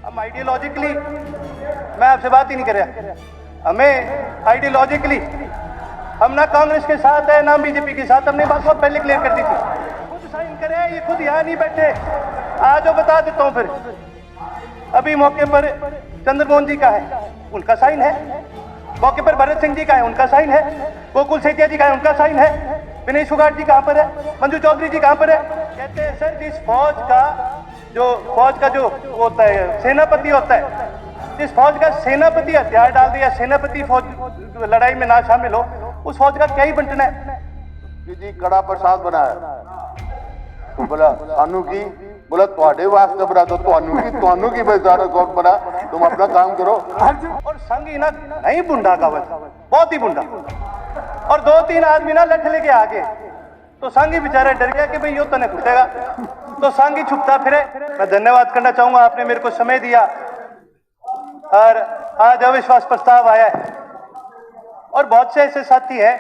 हम आइडियोलॉजिकली, मैं आपसे बात ही नहीं कर रहा, हमें आइडियोलॉजिकली हम ना कांग्रेस के साथ है ना बीजेपी के साथ, हमने बात बहुत पहले क्लियर कर दी थी। खुद साइन करे, ये खुद यहाँ नहीं बैठे, आज जो बता देता हूँ। फिर अभी मौके पर चंद्रमोहन जी का है, उनका साइन है। मौके पर भरत सिंह जी का है, उनका साइन है। गोकुल सेठिया जी का है, उनका साइन है। विनय फोगाट जी कहाँ पर है? मंजू चौधरी जी कहाँ पर है? कहते हैं सर जिस फौज का जो होता है सेनापति होता है, जिस फौज का सेनापति हथियार डाल दिया, सेनापति फौज लड़ाई में ना शामिल हो, उस फौज का क्या ही बंटना है? जी कड़ा प्रसाद बनाया तो बोला सानू की, बोला ਤੁਹਾਡੇ वास्ते बना तो ਤੁਹਾਨੂੰ की बेचारा कौन बना, तुम अपना काम करो। और संग ही ना नहीं बुंडा का बहुत ही बुंडा, और 2-3 आदमी ना लठ लेके आ गए तो संग ही बेचारा डर गया कि भाई यो तो नहीं फूटेगा, तो संग ही छुपता फिरे। मैं धन्यवाद करना चाहूंगा, आपने मेरे को समय दिया और आज अविश्वास प्रस्ताव आया है। और बहुत से ऐसे साथी हैं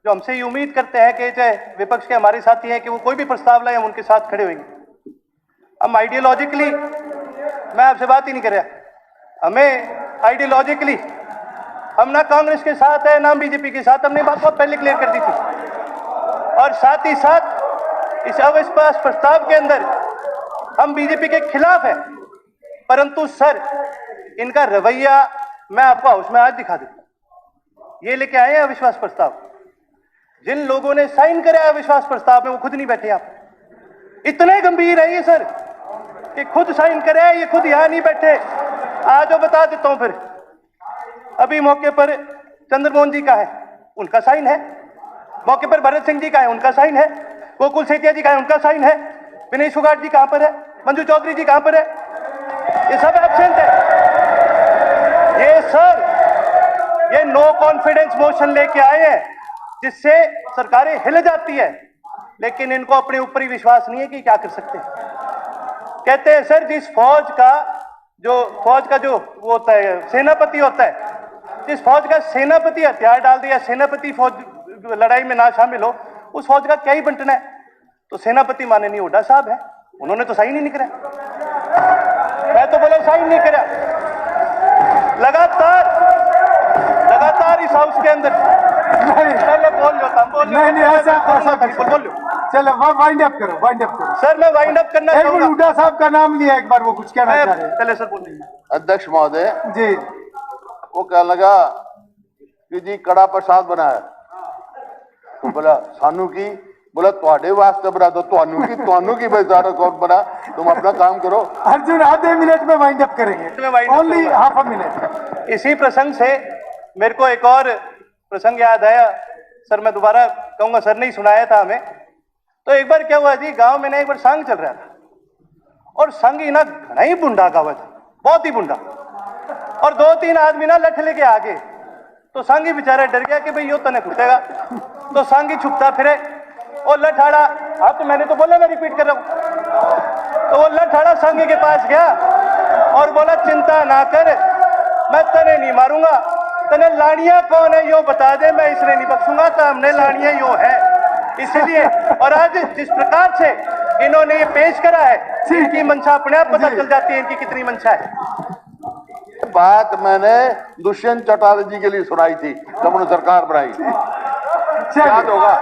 जो हमसे ये उम्मीद करते हैं कि चाहे विपक्ष के हमारे साथी हैं कि वो कोई भी प्रस्ताव लाए हम उनके साथ खड़े होंगे। हम आइडियोलॉजिकली, मैं आपसे बात ही नहीं कर रहा, हमें आइडियोलॉजिकली हम ना कांग्रेस के साथ है ना बीजेपी के साथ, हमने बात बहुत पहले क्लियर कर दी थी। और साथ ही साथ इस अविश्वास प्रस्ताव के अंदर हम बीजेपी के खिलाफ है, परंतु सर इनका रवैया मैं आपको हाउस में आज दिखा देता हूं। ये लेके आए हैं अविश्वास प्रस्ताव, जिन लोगों ने साइन करे अविश्वास प्रस्ताव में वो खुद नहीं बैठे। आप इतने गंभीर है ये सर कि खुद साइन करे, ये खुद यहां नहीं बैठे। आज वो बता देता हूं। फिर अभी मौके पर चंद्रमोहन जी का है, उनका साइन है। मौके पर भरत सिंह जी का है, उनका साइन है। गोकुल सेठिया जी का है, उनका साइन है। विनय फोगाट जी कहां पर है? मंजू चौधरी जी कहां पर है? ये सब एब्सेंट है। ये सर ये नो कॉन्फिडेंस मोशन लेके आए हैं जिससे सरकारें हिल जाती है, लेकिन इनको अपने ऊपर ही विश्वास नहीं है कि क्या कर सकते हैं। कहते हैं सर जिस फौज का जो वो होता है सेनापति होता है, जिस फौज का सेनापति हथियार डाल दिया, सेनापति फौज लड़ाई में ना शामिल हो, उस फौज का क्या ही बंटना है? तो सेनापति माननीय हुड्डा साहब है, उन्होंने तो साइन ही नहीं करा। मैं तो बोला साइन नहीं करा। लगातार इस हाउस के अंदर नहीं ऐसा चलो वाइंड अप करो सर। मैं वाइंड अप करना चाहूंगा। हुड्डा साहब का नाम लिया, एक बार वो कुछ कहना चाह रहे हैं। चले सर बोलिए। अध्यक्ष महोदय जी, वो कहने लगा कि जी कड़ा प्रसाद बनाया तो बोला सानू की, बोला ਤੁਹਾਡੇ वास्ते बना तो ਤੁਹਾਨੂੰ की बेचारा कौन बना, तुम अपना काम करो। अर्जुन आधे मिनट में वाइंड अप करेंगे, ओनली हाफ अ मिनट। इसी प्रसंग से मेरे को एक और प्रसंग याद आया सर, मैं दोबारा कहूंगा, सर ने ही सुनाया था हमें। तो एक बार क्या हुआ जी, गांव में ना एक बार संग चल रहा था, और संग ही ना घना ही बुंडा का हुआ था, बहुत ही बुंडा, और 2-3 आदमी ना लठ लेके आ गए तो संग ही बेचारा डर गया कि भाई यो तो नहीं फूटेगा, तो संग ही छुपता फिरे। और लठाड़ा, हाँ तो मैंने तो बोला, मैं रिपीट कर रहा हूं। तो वो लठाड़ा संग के पास गया और बोला चिंता ना कर, मैं तने नहीं मारूंगा, तने लाड़ियां कौन है यो बता दे, मैं इसने नहीं बख्शूंगा, तो हमने लाड़ियां यो है। इसलिए और आज जिस प्रकार से इन्होंने ये पेश करा है, इनकी मंशा अपने आप पता चल जाती है इनकी कितनी मंशा है। बात मैंने दुष्यंत चौटाला जी के लिए सुनाई थी जब उन्होंने सरकार बनाई, याद होगा।